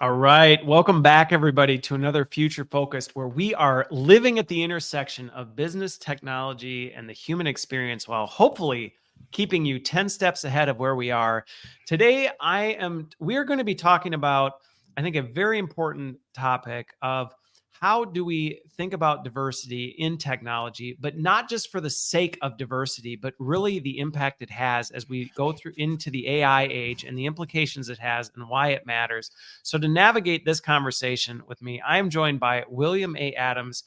All right. Welcome back, everybody, to another Future Focused, where we are living at the intersection of business, technology, and the human experience while hopefully keeping you 10 steps ahead of where we are. Today, we are going to be talking about, I think, a very important topic of how do we think about diversity in technology, but not just for the sake of diversity, but really the impact it has as we go through into the AI age and the implications it has and why it matters. So to navigate this conversation with me, I am joined by William A. Adams.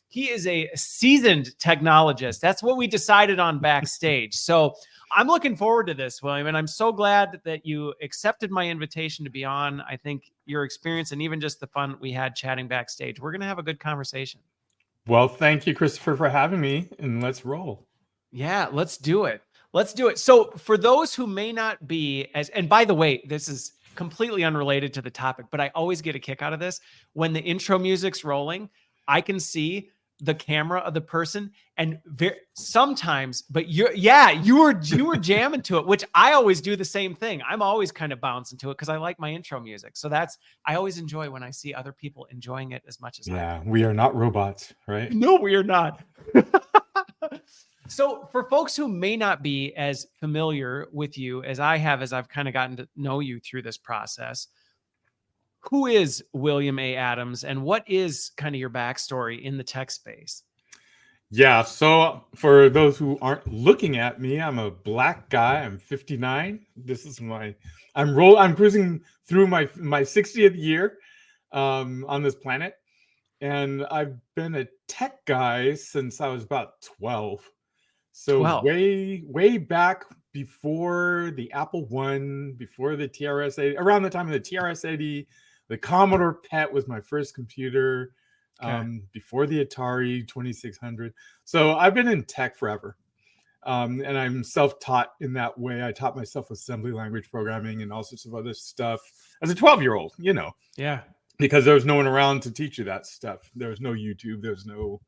He is a seasoned technologist. That's what we decided on backstage. So I'm looking forward to this, William, and I'm so glad that you accepted my invitation to be on. I think your experience and even just the fun we had chatting backstage, we're going to have a good conversation. Well, thank you, Christopher, for having me, and let's roll. Yeah, let's do it. Let's do it. So for those who may not be and by the way, this is completely unrelated to the topic, but I always get a kick out of this. When the intro music's rolling, I can see the camera of the person, and sometimes, but you were jamming to it, which I always do the same thing. I'm always kind of bouncing to it because I like my intro music. So I always enjoy when I see other people enjoying it as much as I do. Yeah, we are not robots, right? No, we are not. So for folks who may not be as familiar with you as I have, as I've kind of gotten to know you through this process, who is William A. Adams and what is kind of your backstory in the tech space? Yeah, so for those who aren't looking at me, I'm a black guy. I'm 59. This is I'm cruising through my 60th year on this planet. And I've been a tech guy since I was about 12. So 12. way back before the Apple I, before the TRS-80, around the time of the TRS-80, the Commodore PET was my first computer, before the Atari 2600. So I've been in tech forever. And I'm self-taught in that way. I taught myself assembly language programming and all sorts of other stuff as a 12-year-old, Yeah. Because there was no one around to teach you that stuff. There was no YouTube. There was no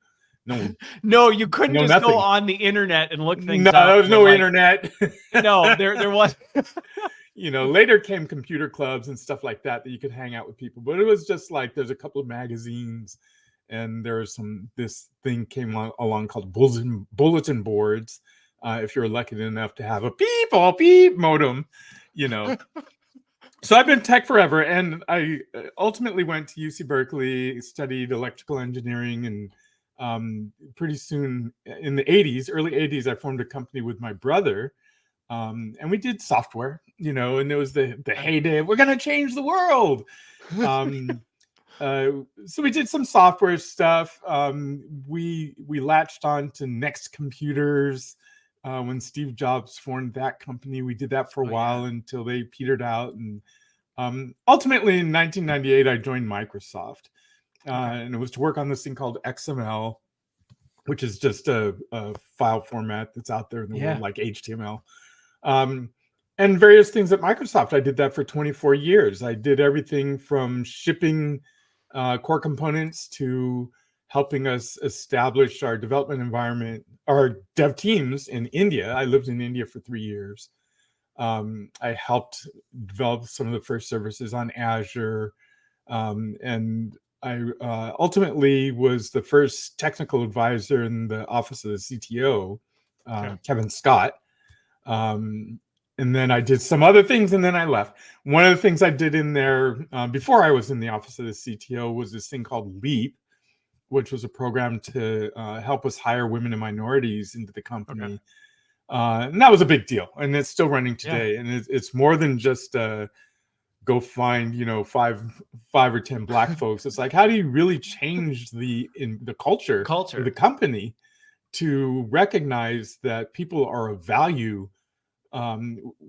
you couldn't just go on the internet and look things up. No, there was no internet. No, there was. Later came computer clubs and stuff like that you could hang out with people. But it was just like there's a couple of magazines, and this thing came along called bulletin boards. If you're lucky enough to have a beep modem, So I've been tech forever, and I ultimately went to UC Berkeley, studied electrical engineering, and pretty soon in the early 80s, I formed a company with my brother, and we did software, and it was the heyday of, we're going to change the world. So we did some software stuff. We latched on to Next Computers when Steve Jobs formed that company. We did that for a while until they petered out. And ultimately in 1998, I joined Microsoft. And it was to work on this thing called XML, which is just a file format that's out there in the world, like HTML. And various things at Microsoft. I did that for 24 years. I did everything from shipping core components to helping us establish our development environment, our dev teams in India. I lived in India for 3 years. I helped develop some of the first services on Azure. And I ultimately was the first technical advisor in the office of the CTO, Kevin Scott. And then I did some other things, and then I left. One of the things I did in there before I was in the office of the CTO was this thing called LEAP, which was a program to help us hire women and minorities into the company. And that was a big deal, and it's still running today. And it's more than just go find 5 or 10 black folks. It's like, how do you really change the culture of the company to recognize that people are of value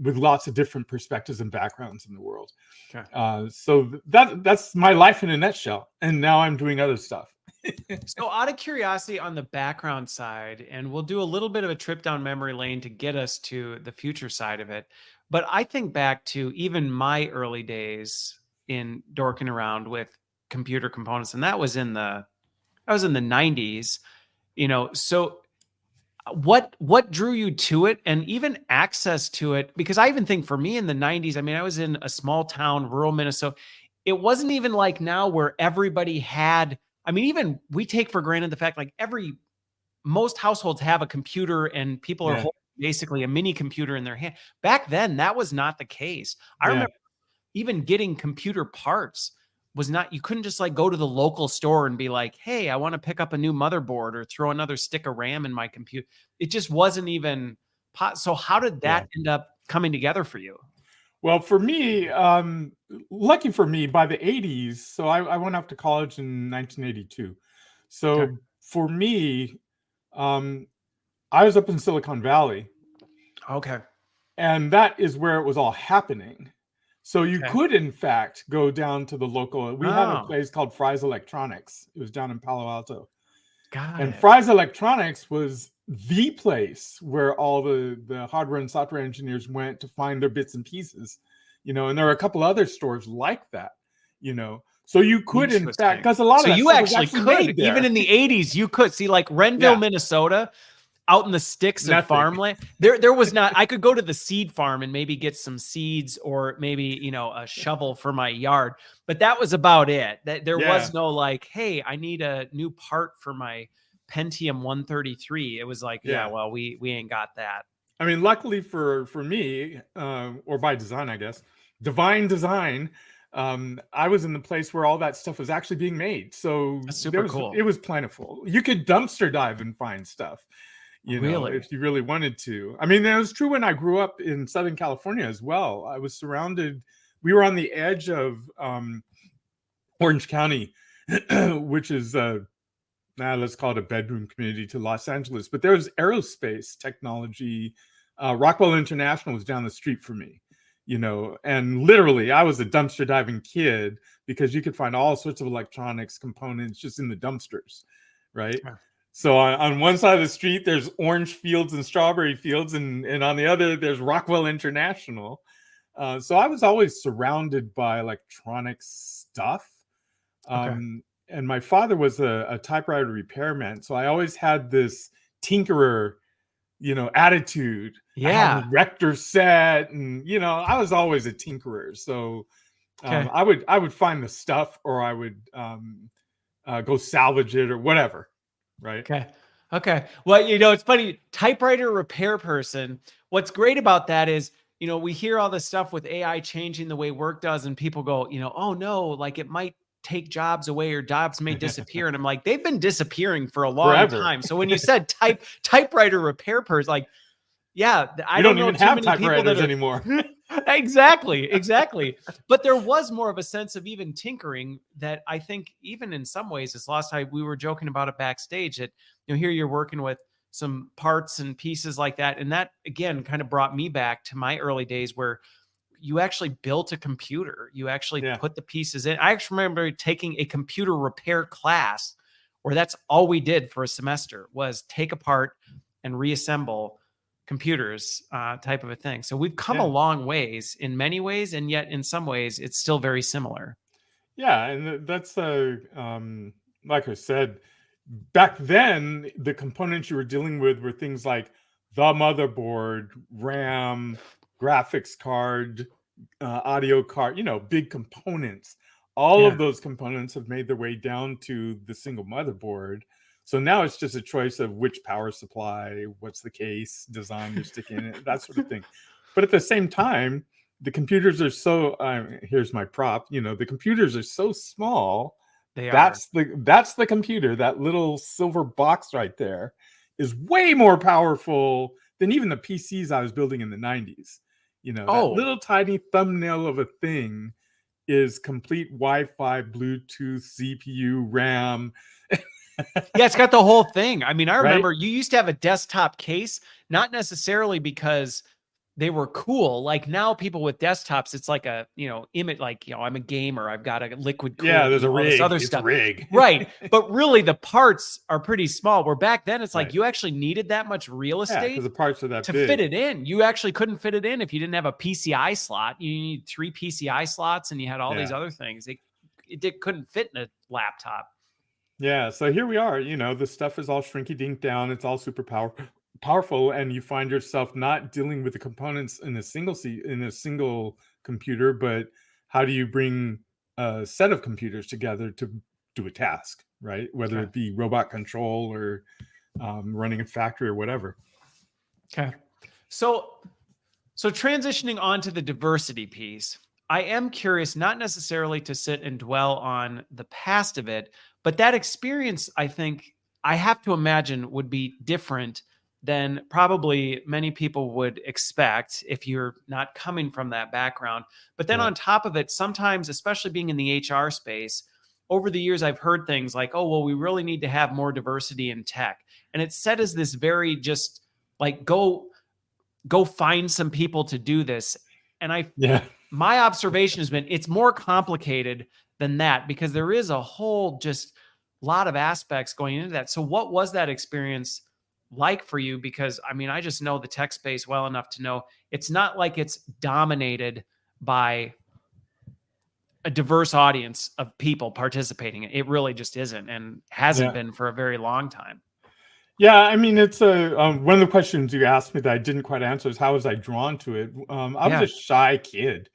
with lots of different perspectives and backgrounds in the world. So that's my life in a nutshell. And now I'm doing other stuff. So out of curiosity on the background side, and we'll do a little bit of a trip down memory lane to get us to the future side of it. But I think back to even my early days in dorking around with computer components, and that was in the 90s, so what drew you to it, and even access to it? Because I even think for me in the 90s, I mean, I was in a small town, rural Minnesota. it wasn't even like now where everybody had, I mean, even we take for granted the fact like most households have a computer and people are holding basically a mini computer in their hand. Back then, that was not the case. I remember even getting computer parts was not, you couldn't just like go to the local store and be like, hey, I want to pick up a new motherboard or throw another stick of RAM in my computer. It just wasn't even. So how did that end up coming together for you? Well, for me, lucky for me, by the 80s, so I went off to college in 1982. So for me, I was up in Silicon Valley. Okay. And that is where it was all happening. So you could, in fact, go down to the local. We had a place called Fry's Electronics. It was down in Palo Alto. And Fry's Electronics was the place where all the hardware and software engineers went to find their bits and pieces, and there are a couple other stores like that, So you could, in fact, because a lot of that you actually could, even in the 80s, you could see like Renville, Minnesota, out in the sticks of farmland. There was not, I could go to the seed farm and maybe get some seeds or maybe, a shovel for my yard, but that was about it. That there was no like, hey, I need a new part for my Pentium 133. It was like, well, we ain't got that. I mean, luckily for me, or by design, I guess, divine design, I was in the place where all that stuff was actually being made. So that's super cool. It was plentiful. You could dumpster dive and find stuff. Really? If you really wanted to. I mean, that was true when I grew up in Southern California as well. I was surrounded, we were on the edge of Orange County, which is, let's call it a bedroom community to Los Angeles. But there was aerospace technology. Rockwell International was down the street from me, and literally I was a dumpster diving kid because you could find all sorts of electronics components just in the dumpsters, right? Yeah. So on one side of the street, there's orange fields and strawberry fields, and on the other, there's Rockwell International. So I was always surrounded by electronic stuff. And my father was a typewriter repairman, so I always had this tinkerer, attitude. I had a Rector set, and I was always a tinkerer. So I would find the stuff, or I would go salvage it or whatever. Right. Okay. Well, it's funny. Typewriter repair person. What's great about that is, we hear all this stuff with AI changing the way work does, and people go, oh no, like it might take jobs away or jobs may disappear. And I'm like, they've been disappearing for a long time. So when you said typewriter repair person, like, I don't know even have typewriters anymore. Exactly. But there was more of a sense of even tinkering that I think even in some ways is lost. We were joking about it backstage that, here you're working with some parts and pieces like that. And that again, kind of brought me back to my early days where you actually built a computer. You actually put the pieces in. I actually remember taking a computer repair class where that's all we did for a semester was take apart and reassemble computers, type of a thing. So we've come a long ways in many ways, and yet in some ways it's still very similar. Yeah, and that's like I said, back then the components you were dealing with were things like the motherboard, RAM, graphics card, audio card, big components. All of those components have made their way down to the single motherboard. So now it's just a choice of which power supply, what's the case design you're sticking in it, that sort of thing. But at the same time, the computers are so, here's my prop, the computers are so small. That's the computer, that little silver box right there is way more powerful than even the PCs I was building in the 90s. That little tiny thumbnail of a thing is complete Wi-Fi, Bluetooth, CPU, RAM. It's got the whole thing. I mean, I remember you used to have a desktop case, not necessarily because they were cool. Like now people with desktops, it's like a, image, like, I'm a gamer. I've got a liquid cooler. Yeah, there's a rig. Other stuff. Right. But really the parts are pretty small. Where back then it's like you actually needed that much real estate because the parts are that to big. fit it in. You actually couldn't fit it in if you didn't have a PCI slot. You need 3 PCI slots and you had all these other things. It couldn't fit in a laptop. Yeah, so here we are, the stuff is all shrinky-dink down. It's all super powerful, and you find yourself not dealing with the components in a single computer, but how do you bring a set of computers together to do a task, right? Whether Okay. it be robot control or running a factory or whatever. Okay. So transitioning on to the diversity piece, I am curious, not necessarily to sit and dwell on the past of it, but that experience, I think, I have to imagine would be different than probably many people would expect if you're not coming from that background. But then Right. on top of it, sometimes, especially being in the HR space, over the years, I've heard things like, oh, well, we really need to have more diversity in tech. And it's said as this very just like, go find some people to do this. And Yeah. my observation has been it's more complicated than that, because there is a whole just lot of aspects going into that. So what was that experience like for you? Because I mean, I just know the tech space well enough to know it's not like it's dominated by a diverse audience of people participating. It really just isn't, and hasn't Yeah. been for a very long time. Yeah, I mean, it's a one of the questions you asked me that I didn't quite answer is how was I drawn to it? I was Yeah. a shy kid,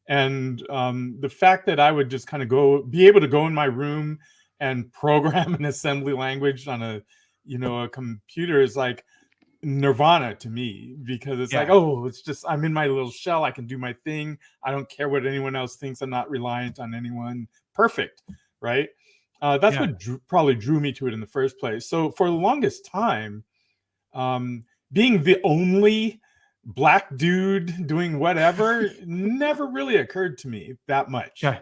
and the fact that I would just kind of be able to go in my room and program an assembly language on a computer is like nirvana to me, because it's like, Yeah. oh, it's just I'm in my little shell. I can do my thing. I don't care what anyone else thinks. I'm not reliant on anyone. Perfect, right? That's Yeah. what probably drew me to it in the first place. So for the longest time, being the only black dude doing whatever never really occurred to me that much. Okay.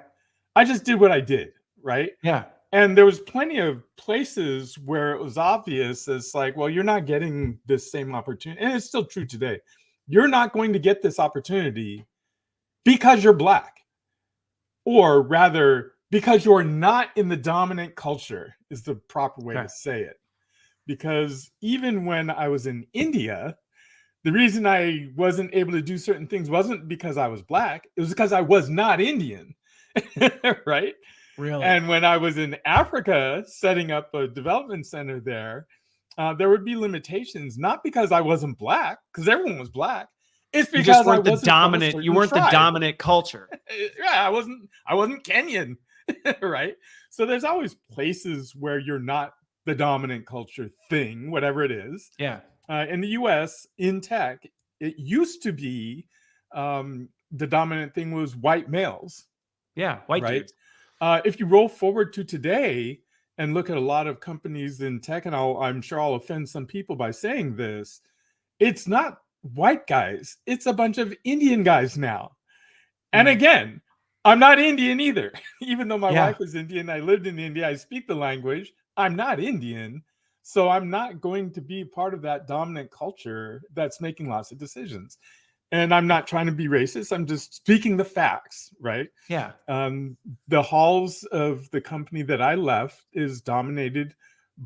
I just did what I did, right? Yeah. And there was plenty of places where it was obvious. It's like, well, you're not getting this same opportunity. And it's still true today. You're not going to get this opportunity because you're black, or rather, because you're not in the dominant culture, is the proper way Okay. to say it. Because even when I was in India, the reason I wasn't able to do certain things wasn't because I was black, it was because I was not Indian, right? Really? And when I was in Africa setting up a development center there would be limitations, not because I wasn't black, because everyone was black. It's You just because I weren't the wasn't from a dominant, you certain weren't the tribe. dominant culture. Yeah, I wasn't Kenyan, right? So there's always places where you're not the dominant culture thing, whatever it is. Yeah. In the US, in tech, it used to be the dominant thing was white males, Yeah. White right? dudes. If you roll forward to today and look at a lot of companies in tech, and I'm sure I'll offend some people by saying this, it's not white guys, it's a bunch of Indian guys now. And again, I'm not Indian either. Even though my Yeah. wife is Indian, I lived in India, I speak the language, I'm not Indian. So I'm not going to be part of that dominant culture that's making lots of decisions. And I'm not trying to be racist, I'm just speaking the facts, right? Yeah. The halls of the company that I left is dominated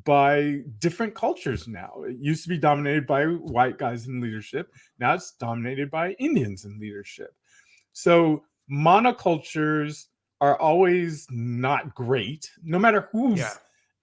by different cultures now. It used to be dominated by white guys in leadership. Now it's dominated by Indians in leadership. So monocultures are always not great, no matter who's Yeah.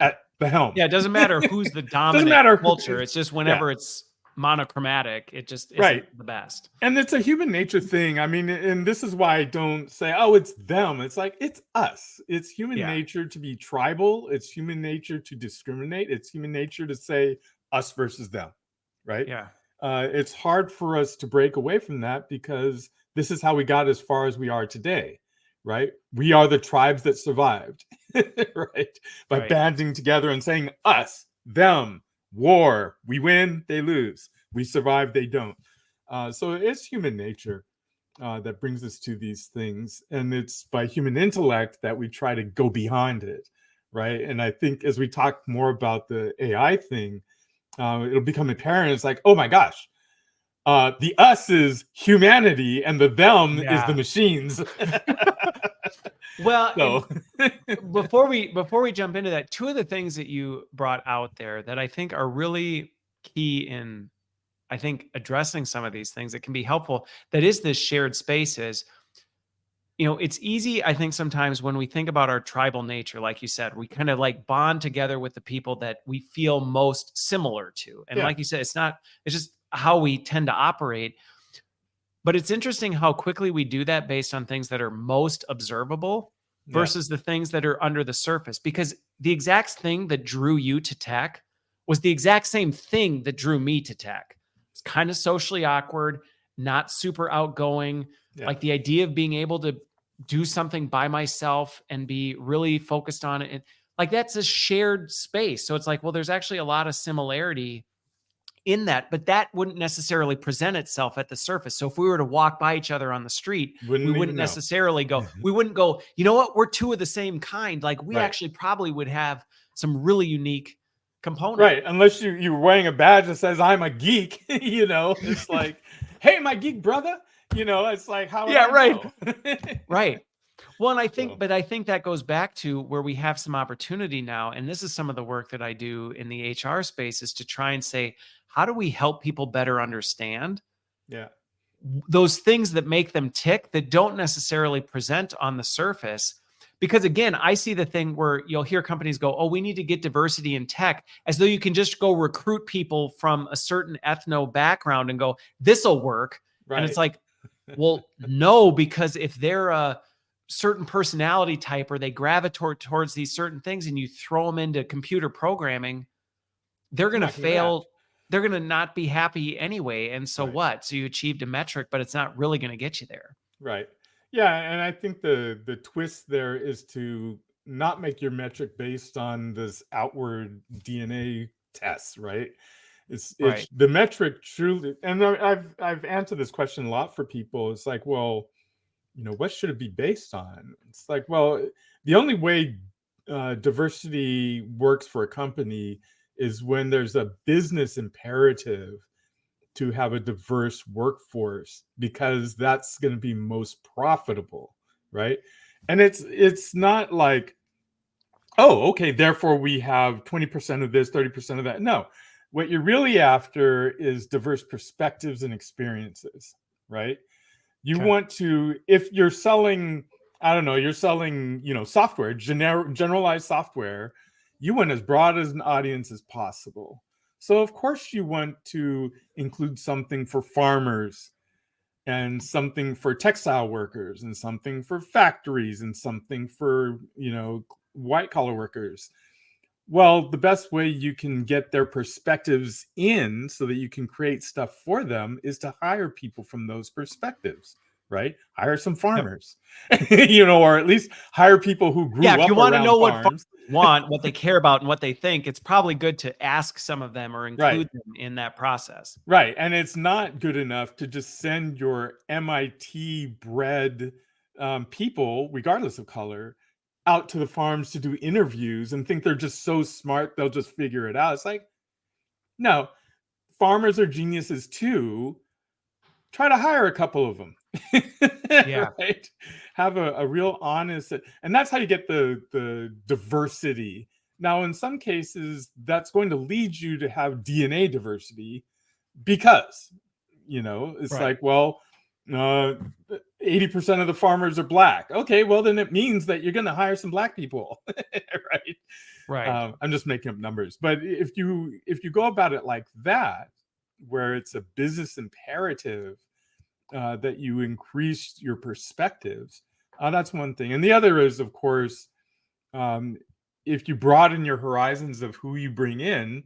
at the helm. Yeah. It doesn't matter who's the Doesn't dominant matter culture. It's just yeah, whenever it's monochromatic, it just isn't right. the best. And it's a human nature thing. I mean, and this is why I don't say, oh, it's them. It's like, it's us. It's human Yeah. nature to be tribal. It's human nature to discriminate. It's human nature to say us versus them, right? Yeah. It's hard for us to break away from that because this is how we got as far as we are today, right? We are the tribes that survived, right? By Right. banding together and saying us, them, war, we win, they lose. We survive, they don't. So it's human nature that brings us to these things. And it's by human intellect that we try to go behind it, right? And I think as we talk more about the AI thing, it'll become apparent. It's like, oh my gosh, the us is humanity and the them is the Yeah. machines. Well, So before we jump into that, two of the things that you brought out there that I think are really key in, I think, addressing some of these things that can be helpful, that is this shared space is, it's easy, I think, sometimes when we think about our tribal nature, like you said, we kind of like bond together with the people that we feel most similar to. And yeah, like you said, it's just how we tend to operate. But it's interesting how quickly we do that based on things that are most observable versus the things that are under the surface. Because the exact thing that drew you to tech was the exact same thing that drew me to tech. It's kind of socially awkward, not super outgoing. Like the idea of being able to do something by myself and be really focused on it. Like that's a shared space. So it's like, well, there's actually a lot of similarity in that, but that wouldn't necessarily present itself at the surface. So if we were to walk by each other on the street, we wouldn't necessarily go, we wouldn't go, you know what? We're two of the same kind. Like we actually probably would have some really unique components. Right. Unless you're wearing a badge that says I'm a geek, you know, it's like, hey, my geek brother, you know, it's like, how would I know? Right. Well, and I think, but I think that goes back to where we have some opportunity now. And this is some of the work that I do in the HR space, is to try and say, how do we help people better understand those things that make them tick that don't necessarily present on the surface? Because again, I see the thing where you'll hear companies go, oh, we need to get diversity in tech, as though you can just go recruit people from a certain ethno background and go, this'll work. And it's like, well, no, because if they're a certain personality type or they gravitate towards these certain things and you throw them into computer programming, they're going to fail. They're going to not be happy anyway. And so what? So you achieved a metric, but it's not really going to get you there. Right. Yeah. And I think the twist there is to not make your metric based on this outward DNA test, right? It's the metric truly, and I've answered this question a lot for people. It's like, well, you know, what should it be based on? It's like, well, the only way diversity works for a company is when there's a business imperative to have a diverse workforce, because that's going to be most profitable, right? And it's not like, oh, okay, therefore we have 20% of this, 30% of that. No, what you're really after is diverse perspectives and experiences, right? You want to, if you're selling, I don't know, you're selling, you know, software, generalized software, you want as broad as an audience as possible. So of course you want to include something for farmers and something for textile workers and something for factories and something for, you know, white collar workers. Well, the best way you can get their perspectives in so that you can create stuff for them is to hire people from those perspectives, right? Hire some farmers, you know, or at least hire people who grew up around farms. If you want to know what farmers want, what they care about and what they think, it's probably good to ask some of them or include them in that process. Right. And it's not good enough to just send your MIT bred people, regardless of color, out to the farms to do interviews and think they're just so smart they'll just figure it out. It's like, no, farmers are geniuses too. Try to hire a couple of them. Right? Have a real honest, and that's how you get the diversity. Now, in some cases, that's going to lead you to have DNA diversity, because, you know, it's like, well, 80% of the farmers are black. Okay, well, then it means that you're going to hire some black people, right? I'm just making up numbers, but if you go about it like that, where it's a business imperative that you increase your perspectives, that's one thing. And the other is, of course, if you broaden your horizons of who you bring in,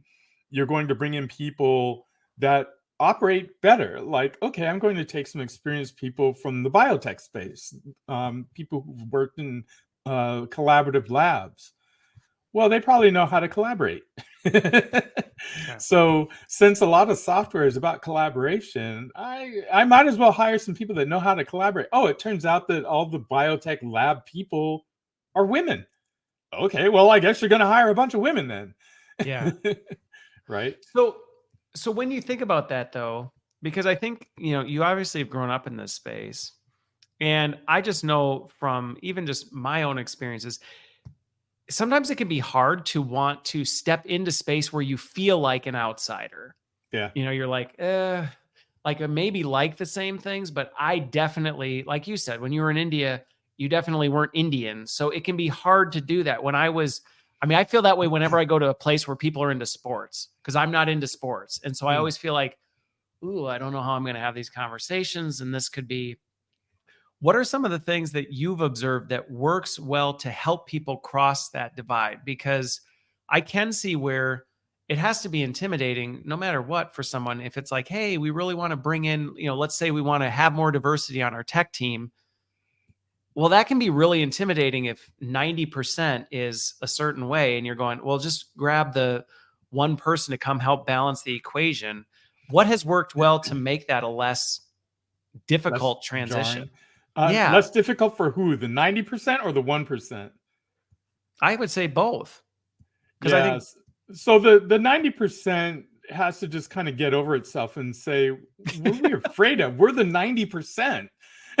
you're going to bring in people that operate better. Like, okay, I'm going to take some experienced people from the biotech space, people who've worked in collaborative labs. Well, they probably know how to collaborate. So since a lot of software is about collaboration, I might as well hire some people that know how to collaborate. Oh, it turns out that all the biotech lab people are women. Okay, well, I guess you're going to hire a bunch of women then. Yeah. Right. So when you think about that, though, because I think, you know, you obviously have grown up in this space, and I just know from even just my own experiences, sometimes it can be hard to want to step into space where you feel like an outsider. Yeah. You know, you're like, like I maybe like the same things, but I definitely, like you said, when you were in India, you definitely weren't Indian. So it can be hard to do that. I feel that way whenever I go to a place where people are into sports, because I'm not into sports. And so I always feel like, ooh, I don't know how I'm going to have these conversations. And this could be, what are some of the things that you've observed that works well to help people cross that divide? Because I can see where it has to be intimidating no matter what for someone. If it's like, hey, we really want to bring in, let's say we want to have more diversity on our tech team. Well, that can be really intimidating if 90% is a certain way and you're going, well, just grab the one person to come help balance the equation. What has worked well to make that a less difficult transition? Yeah, Less difficult for who? The 90% or the 1%? I would say both. Because I think, Yes. So the 90% has to just kind of get over itself and say, what are we afraid of? We're the 90%.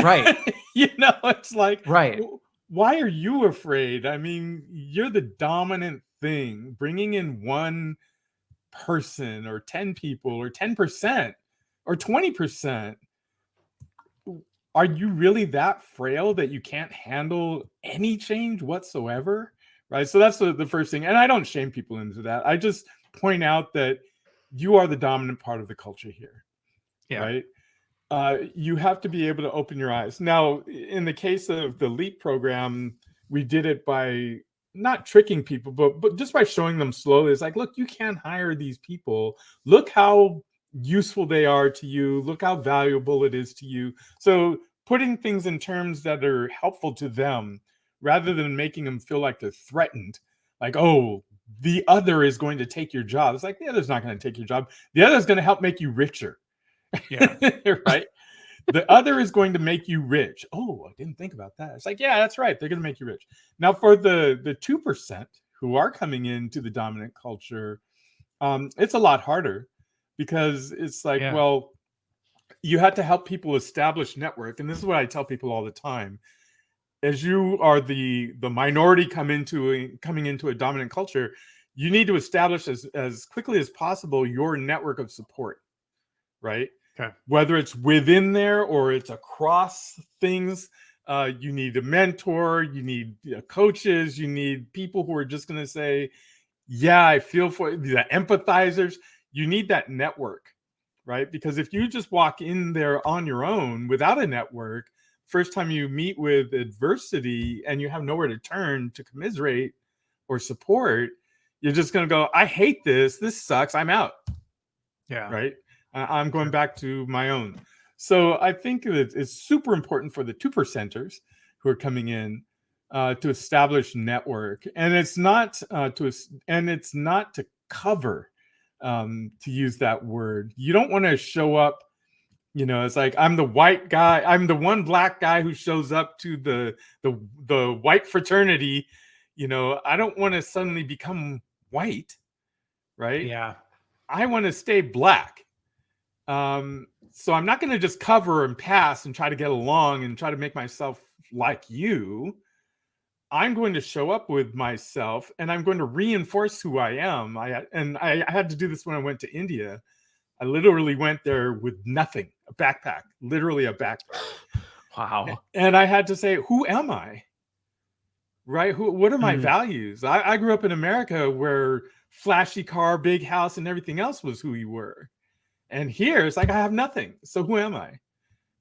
right, It's like, right. why are you afraid? I mean, you're the dominant thing. Bringing in one person or 10 people or 10% or 20%. Are you really that frail that you can't handle any change whatsoever? Right. So that's the first thing. And I don't shame people into that. I just point out that you are the dominant part of the culture here. Yeah. Right. You have to be able to open your eyes. Now, in the case of the LEAP program, we did it by not tricking people, but just by showing them slowly. It's like, look, you can't hire these people. Look how useful they are to you. Look how valuable it is to you. So putting things in terms that are helpful to them rather than making them feel like they're threatened, like, oh, the other is going to take your job. It's like, the other's not going to take your job. The other is going to help make you richer. Yeah. Right. The other is going to make you rich. Oh, I didn't think about that. It's like, yeah, that's right. They're going to make you rich. Now, for the 2% who are coming into the dominant culture, it's a lot harder because it's like, Yeah. well, you had to help people establish network. And this is what I tell people all the time. As you are the minority coming into a dominant culture, you need to establish as quickly as possible your network of support, right? Okay. Whether it's within there or it's across things, you need a mentor, you need coaches, you need people who are just going to say, yeah, I feel for the empathizers. You need that network, right? Because if you just walk in there on your own without a network, first time you meet with adversity and you have nowhere to turn to commiserate or support, you're just going to go, I hate this. This sucks. I'm out. Yeah. Right. I'm going back to my own. So I think that it's super important for the 2%ers who are coming in to establish network, and it's not to cover, to use that word. You don't want to show up. It's like, I'm the white guy. I'm the one black guy who shows up to the white fraternity. I don't want to suddenly become white, right? Yeah. I want to stay black. So I'm not going to just cover and pass and try to get along and try to make myself like you. I'm going to show up with myself and I'm going to reinforce who I am. I had to do this when I went to India. I literally went there with nothing, a backpack, literally a backpack. Wow. And I had to say, who am I? Right? What are my values? I grew up in America where flashy car, big house, and everything else was who you were. And here it's like, I have nothing. So who am I?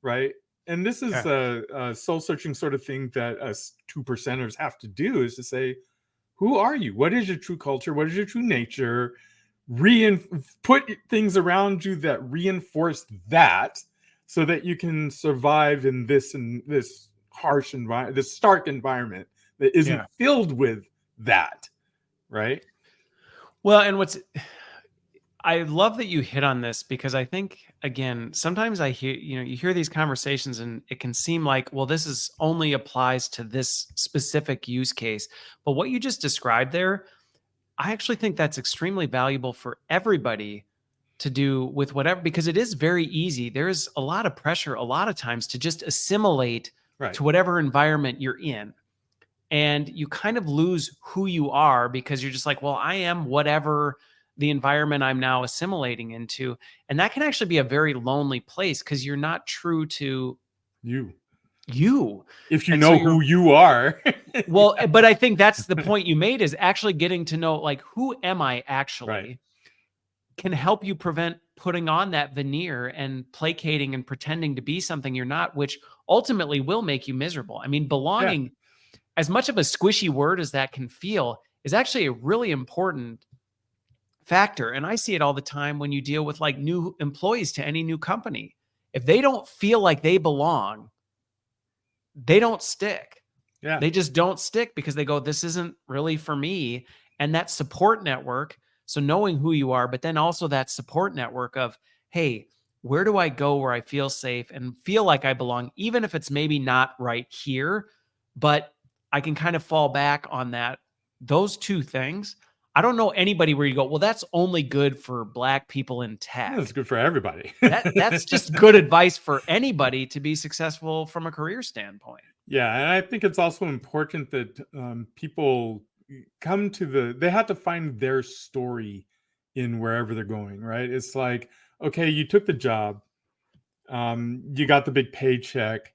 Right. And this is a soul searching sort of thing that us 2%ers have to do, is to say, who are you? What is your true culture? What is your true nature? Put things around you that reinforce that so that you can survive in this harsh environment, this stark environment that isn't filled with that. Right. Well, and I love that you hit on this, because I think, again, sometimes I hear, you hear these conversations and it can seem like, well, this is only applies to this specific use case. But what you just described there, I actually think that's extremely valuable for everybody to do with whatever, because it is very easy. There's a lot of pressure a lot of times to just assimilate to whatever environment you're in. And you kind of lose who you are because you're just like, well, I am whatever the environment I'm now assimilating into. And that can actually be a very lonely place because you're not true to you. If you know who you are. Well, but I think that's the point you made, is actually getting to know, like, who am I actually? Right. can help you prevent putting on that veneer and placating and pretending to be something you're not, which ultimately will make you miserable. I mean, Yeah. belonging, as much of a squishy word as that can feel, is actually a really important factor. And I see it all the time when you deal with like new employees to any new company. If they don't feel like they belong, they don't stick. Yeah. They just don't stick because they go, this isn't really for me. And that support network, so knowing who you are, but then also that support network of, hey, where do I go where I feel safe and feel like I belong, even if it's maybe not right here, but I can kind of fall back on that. Those two things. I don't know anybody where you go, well, that's only good for Black people in That's tech. good for everybody. That's just good advice for anybody to be successful from a career standpoint. Yeah, and I think it's also important that people come to they have to find their story in wherever they're going, right? It's like, okay, you took the job, you got the big paycheck.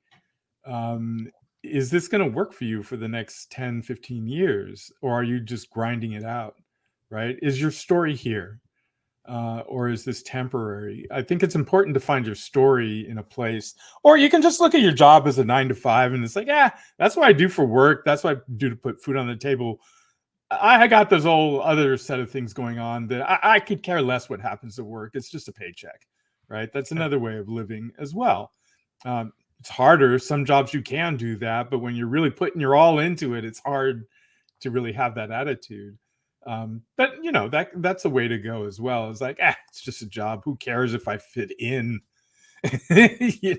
Um, is this going to work for you for the next 10, 15 years? Or are you just grinding it out, right? Is your story here? Or is this temporary? I think it's important to find your story in a place, or you can just look at your job as a 9 to 5, and it's like, yeah, that's what I do for work. That's what I do to put food on the table. I got this whole other set of things going on that I could care less what happens at work. It's just a paycheck, right? That's another way of living as well. It's harder. Some jobs you can do that, but when you're really putting your all into it, it's hard to really have that attitude. But that's a way to go as well. It's like, it's just a job. Who cares if I fit in? As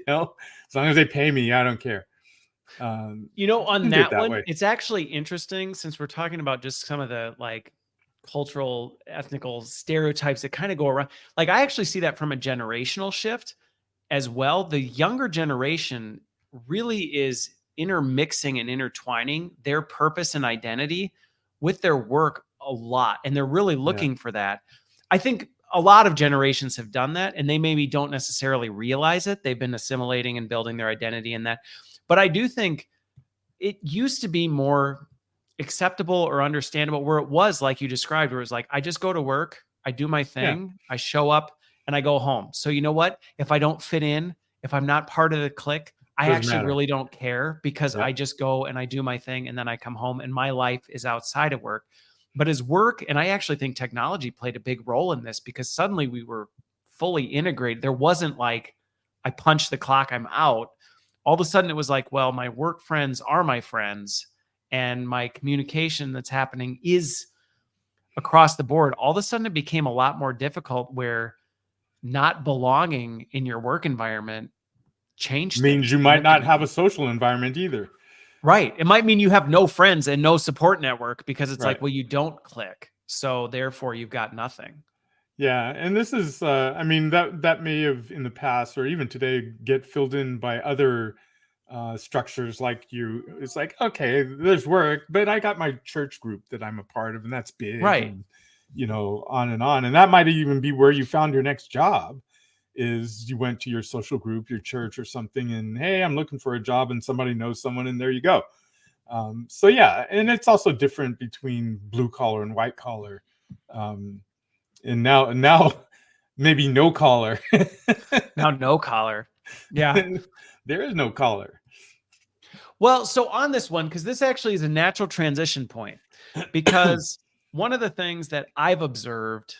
long as they pay me, I don't care. On do it that that one, way. it's actually interesting since we're talking about just some of the like cultural, ethnical stereotypes that kind of go around. Like, I actually see that from a generational shift as well. The younger generation really is intermixing and intertwining their purpose and identity with their work a lot. And they're really Yeah. looking for that. I think a lot of generations have done that and they maybe don't necessarily realize it. They've been assimilating and building their identity in that. But I do think it used to be more acceptable or understandable where it was like you described, where it was like, I just go to work, I do my Yeah. thing, I show up and I go home. So you know what? If I don't fit in, if I'm not part of the clique, I Doesn't actually matter. really don't care because Yeah. I just go and I do my thing and then I come home and my life is outside of work. But as work, and I actually think technology played a big role in this because suddenly we were fully integrated. There wasn't like, I punch the clock, I'm out. All of a sudden it was like, well, my work friends are my friends and my communication that's happening is across the board. All of a sudden it became a lot more difficult where not belonging in your work environment changed Means things you might not have significantly. a social environment either. Right. It might mean you have no friends and no support network because it's like, Right. well, you don't click. So therefore you've got nothing. Yeah, and this is, I mean, that may have in the past or even today get filled in by other structures like you. It's like, okay, there's work, but I got my church group that I'm a part of, and that's big, Right. and on and on. And that might even be where you found your next job. Is you went to your social group, your church, or something, and hey, I'm looking for a job, and somebody knows someone, and there you go. So yeah, and it's also different between blue collar and white collar. Um, and now maybe no collar. Now, no collar. Yeah. There is no collar. Well, so on this one, because this actually is a natural transition point, because one of the things that I've observed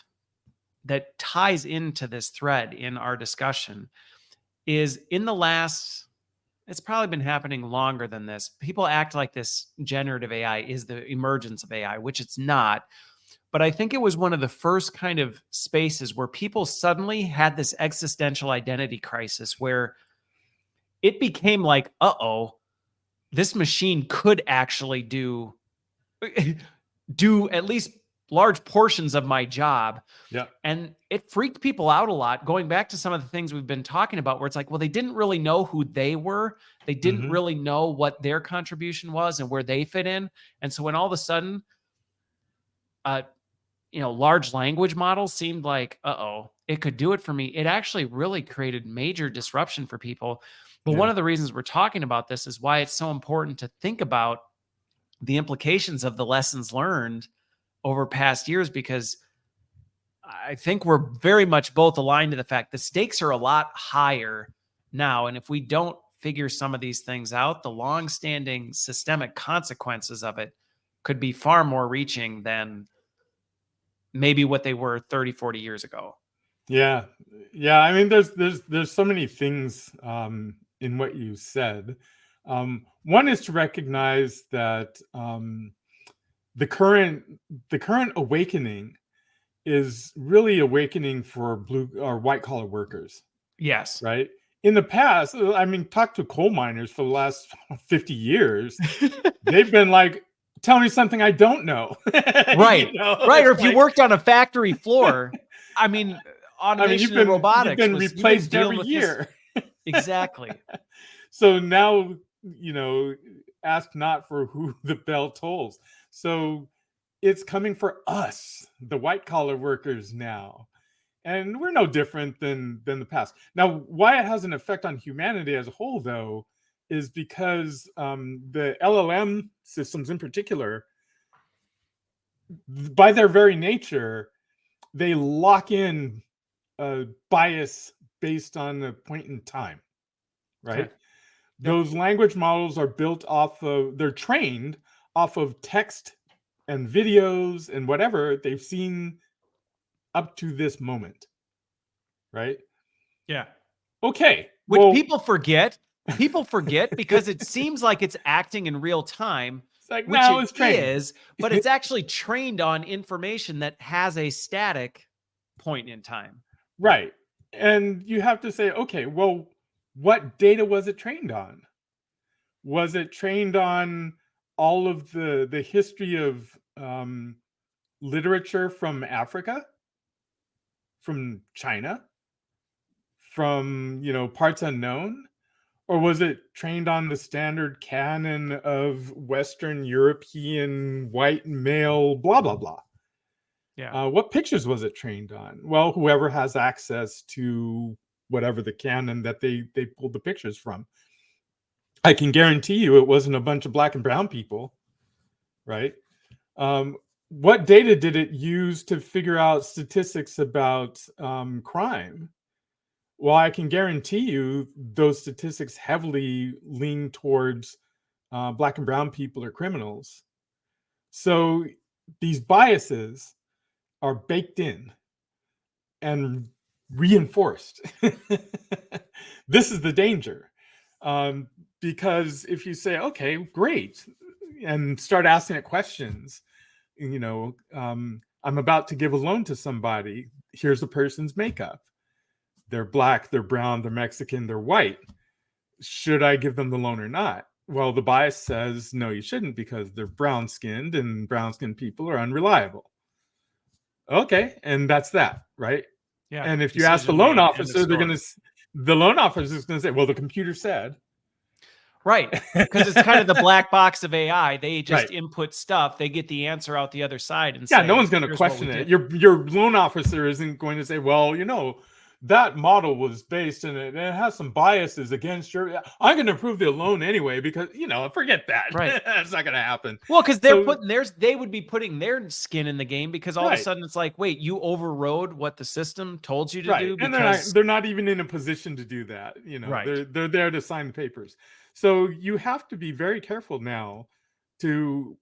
that ties into this thread in our discussion is in the last, it's probably been happening longer than this. People act like this generative AI is the emergence of AI, which it's not. But I think it was one of the first kind of spaces where people suddenly had this existential identity crisis where it became like, uh-oh, this machine could actually do at least large portions of my job. Yeah. And it freaked people out a lot, going back to some of the things we've been talking about, where it's like, well, they didn't really know who they were. They didn't Mm-hmm. really know what their contribution was and where they fit in. And so when all of a sudden, large language models seemed like, uh-oh, it could do it for me. It actually really created major disruption for people. But one Yeah. of the reasons we're talking about this is why it's so important to think about the implications of the lessons learned over past years, because I think we're very much both aligned to the fact the stakes are a lot higher now. And if we don't figure some of these things out, the long-standing systemic consequences of it could be far more reaching than maybe what they were 30, 40 years ago. Yeah. Yeah. I mean, there's so many things in what you said. One is to recognize that the current awakening is really awakening for blue or white collar workers, Yes. right? In the past, I mean, talk to coal miners for the last 50 years. They've been like, tell me something I don't know. Right. You know, right. Or it's if you like, worked on a factory floor, I mean, automation and you've robotics been was, you've been replaced dealing every with this. year. Exactly. So now, you know, ask not for who the bell tolls. So it's coming for us, the white collar workers now. And we're no different than the past. Now, why it has an effect on humanity as a whole, though, is because the LLM systems in particular, by their very nature, they lock in a bias based on a point in time, right? Okay. Those language models are built off of, they're trained off of text and videos and whatever they've seen up to this moment, right? Yeah. Okay, Which well, people forget. People forget because it seems like it's acting in real time, it's like, which no, it it's trained. is, but it's actually trained on information that has a static point in time. Right. And you have to say, okay, well, what data was it trained on? Was it trained on all of the history of literature from Africa, from China, from, you know, parts unknown? Or was it trained on the standard canon of Western European white male, blah, blah, blah? Yeah. What pictures was it trained on? Well, whoever has access to whatever the canon that they pulled the pictures from. I can guarantee you it wasn't a bunch of black and brown people, right? What data did it use to figure out statistics about crime? Well, I can guarantee you those statistics heavily lean towards black and brown people or criminals. So these biases are baked in and reinforced. This is the danger. Because if you say, okay, great, and start asking it questions, you know, I'm about to give a loan to somebody. Here's the person's makeup. They're black, they're brown, they're Mexican, they're white. Should I give them the loan or not? Well, the bias says, no, you shouldn't because they're brown skinned and brown skinned people are unreliable. Okay. And that's that, right? Yeah. And if you ask the Decision loan made. End of officer, story. the loan officer is going to say, well, the computer said. Right. Because it's kind of the black box of AI. They just Right. input stuff. They get the answer out the other side and Yeah, say, no one's going to here's what we question it. did. Your loan officer isn't going to say, well, you know, that model was based in it and it has some biases against your. I'm going to approve the loan anyway because, you know, forget that. Right. That's not going to happen. Well, because they're So, putting theirs, they would be putting their skin in the game because all of a right, sudden it's like, wait, you overrode what the system told you to right, do and because they're not even in a position to do that. You know, right. they're there to sign the papers. So you have to be very careful now to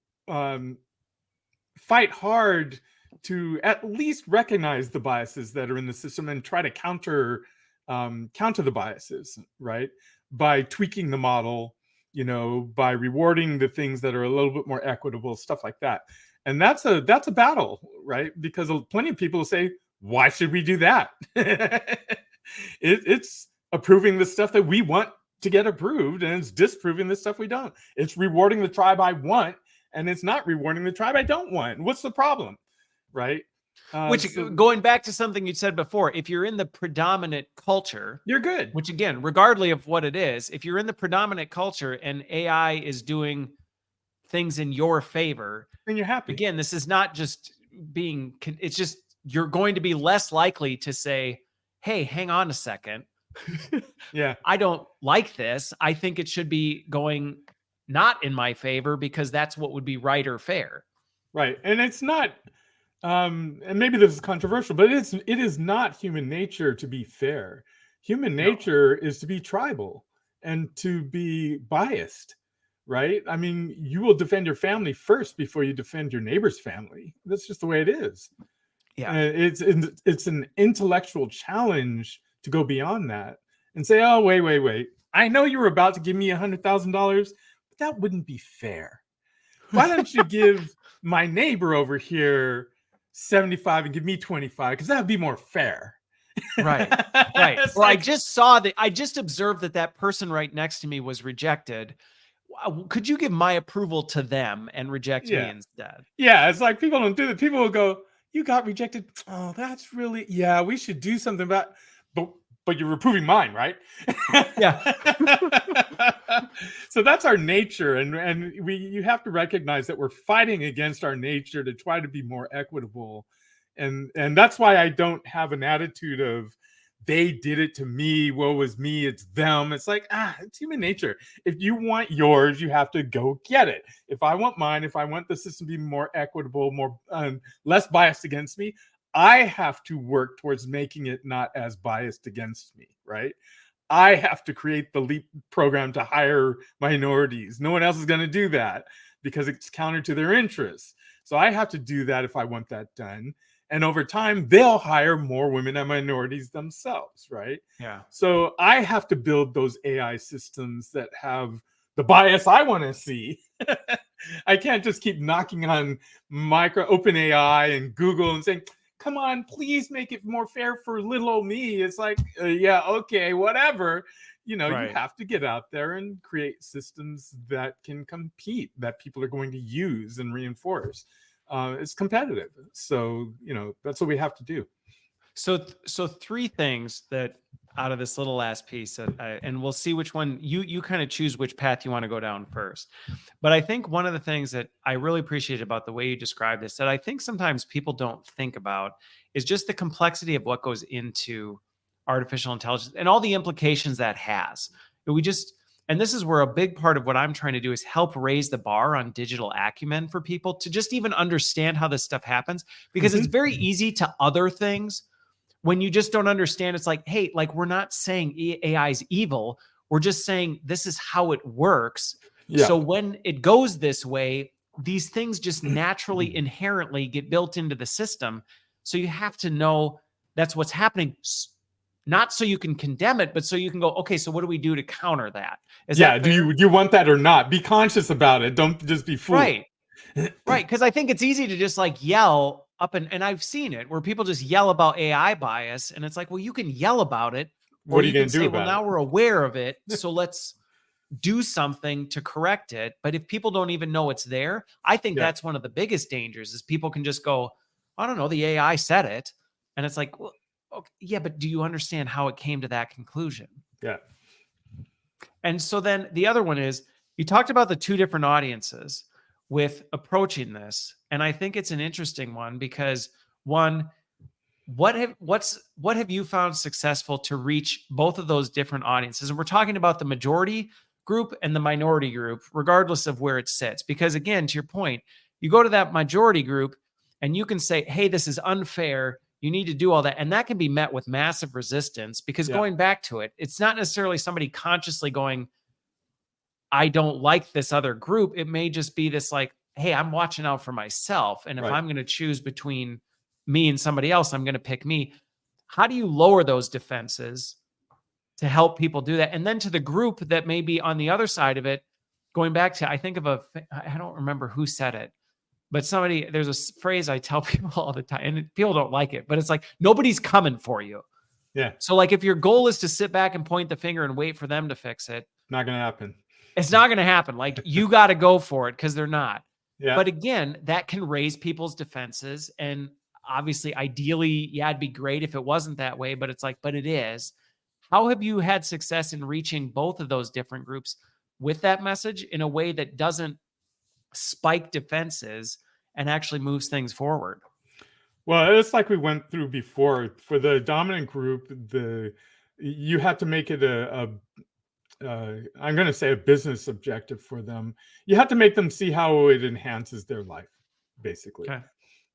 fight hard to at least recognize the biases that are in the system and try to counter the biases, right? By tweaking the model, you know, by rewarding the things that are a little bit more equitable, stuff like that. And that's a battle, right? Because plenty of people will say, why should we do that? It's approving the stuff that we want to get approved, and it's disproving the stuff we don't. It's rewarding the tribe I want, and it's not rewarding the tribe I don't want. What's the problem, right? Which, going back to something you said before, if you're in the predominant culture, you're good. which again, regardless of what it is, if you're in the predominant culture and AI is doing things in your favor, and you're happy. Again, this is not just being, it's just you're going to be less likely to say, hey, hang on a second. Yeah. I don't like this. I think it should be going not in my favor because that's what would be right or fair. Right. And it's not and maybe this is controversial, but it is not human nature to be fair. Human No. nature is to be tribal and to be biased, right? I mean, you will defend your family first before you defend your neighbor's family. That's just the way it is. Yeah. It's an intellectual challenge to go beyond that and say, oh, wait. I know you were about to give me $100,000, but that wouldn't be fair. Why don't you give my neighbor over here 75 and give me 25? Because that would be more fair. Right. Right. It's Or I like, just observed that person right next to me was rejected. Could you give my approval to them and reject me yeah. instead? Yeah, it's like people don't do that. People will go, you got rejected. Oh, that's really, yeah, we should do something about, but you're approving mine, right? Yeah. So that's our nature. And you have to recognize that we're fighting against our nature to try to be more equitable. And that's why I don't have an attitude of they did it to me, woe was me, it's them. It's like, it's human nature. If you want yours, you have to go get it. If I want mine, if I want the system to be more equitable, more less biased against me, I have to work towards making it not as biased against me, right? I have to create the LEAP program to hire minorities. No one else is going to do that because it's counter to their interests. So I have to do that if I want that done. And over time, they'll hire more women and minorities themselves, right? Yeah. So I have to build those AI systems that have the bias I want to see. I can't just keep knocking on OpenAI and Google and saying, come on, please make it more fair for little old me. It's like, yeah, okay, whatever. You Right. have to get out there and create systems that can compete, that people are going to use and reinforce. It's competitive. So, that's what we have to do. So three things that out of this little last piece, and we'll see which one you kind of choose which path you want to go down first. But I think one of the things that I really appreciate about the way you described this, that I think sometimes people don't think about, is just the complexity of what goes into artificial intelligence and all the implications that has. And this is where a big part of what I'm trying to do is help raise the bar on digital acumen for people to just even understand how this stuff happens, because it's very easy to other things when you just don't understand. It's like, hey, like, we're not saying AI is evil. We're just saying this is how it works. Yeah. So when it goes this way, these things just naturally, inherently get built into the system. So you have to know that's what's happening, not so you can condemn it, but so you can go, okay, so what do we do to counter that? Do you want that or not? Be conscious about it. Don't just be fooled. Right. Right. Because I think it's easy to just like yell up, and I've seen it where people just yell about AI bias, and it's like, well, you can yell about it, or What are you you going can to do say, about well, now it? we're aware of it, so let's do something to correct it. But if people don't even know it's there, I think that's one of the biggest dangers, is people can just go, I don't know, the AI said it. And it's like, well, okay, yeah, but do you understand how it came to that conclusion? Yeah. And so then the other one is, you talked about the two different audiences with approaching this. And I think it's an interesting one because, one, what have you found successful to reach both of those different audiences? And we're talking about the majority group and the minority group, regardless of where it sits. Because again, to your point, you go to that majority group and you can say, hey, this is unfair. You need to do all that. And that can be met with massive resistance, because going back to it, it's not necessarily somebody consciously going, I don't like this other group. It may just be this like, hey, I'm watching out for myself. And if I'm going to choose between me and somebody else, I'm going to pick me. How do you lower those defenses to help people do that? And then to the group that may be on the other side of it, going back to, I don't remember who said it, but there's a phrase I tell people all the time, and people don't like it, but it's like, nobody's coming for you. Yeah. So like, if your goal is to sit back and point the finger and wait for them to fix it, not going to happen. It's not going to happen. Like, you got to go for it, because they're not. Yeah. But again, that can raise people's defenses. And obviously, ideally, yeah, it'd be great if it wasn't that way, but it's like, but it is. How have you had success in reaching both of those different groups with that message in a way that doesn't spike defenses and actually moves things forward? Well, it's like we went through before. For the dominant group, you have to make it I'm going to say a business objective for them. You have to make them see how it enhances their life, basically. Okay.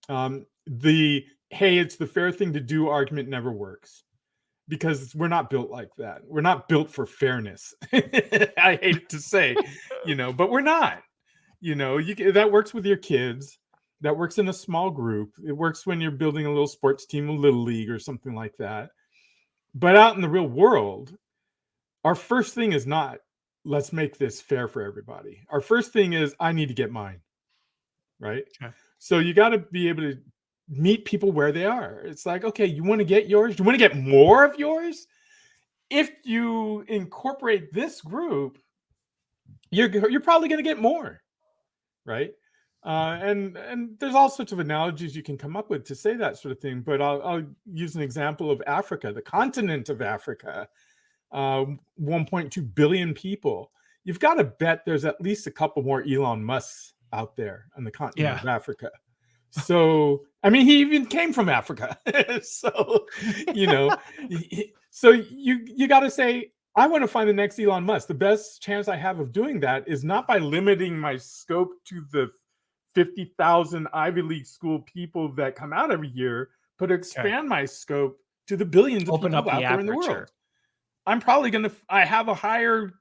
The hey, it's the fair thing to do argument never works, because we're not built like that. We're not built for fairness. I hate to say, but we're not. That works with your kids. That works in a small group. It works when you're building a little sports team, a little league or something like that. But out in the real world, our first thing is not, let's make this fair for everybody. Our first thing is, I need to get mine. Right? Okay. So you got to be able to meet people where they are. It's like, okay, you want to get yours? You want to get more of yours? If you incorporate this group, you're probably going to get more, right? And there's all sorts of analogies you can come up with to say that sort of thing. But I'll use an example of Africa, the continent of Africa, 1.2 billion people. You've got to bet there's at least a couple more Elon Musks out there on the continent of Africa. So, I mean, he even came from Africa. So, so you got to say, I want to find the next Elon Musk. The best chance I have of doing that is not by limiting my scope to the 50,000 Ivy League school people that come out every year, but expand my scope to the billions of people out there in the world. I'm probably I have a higher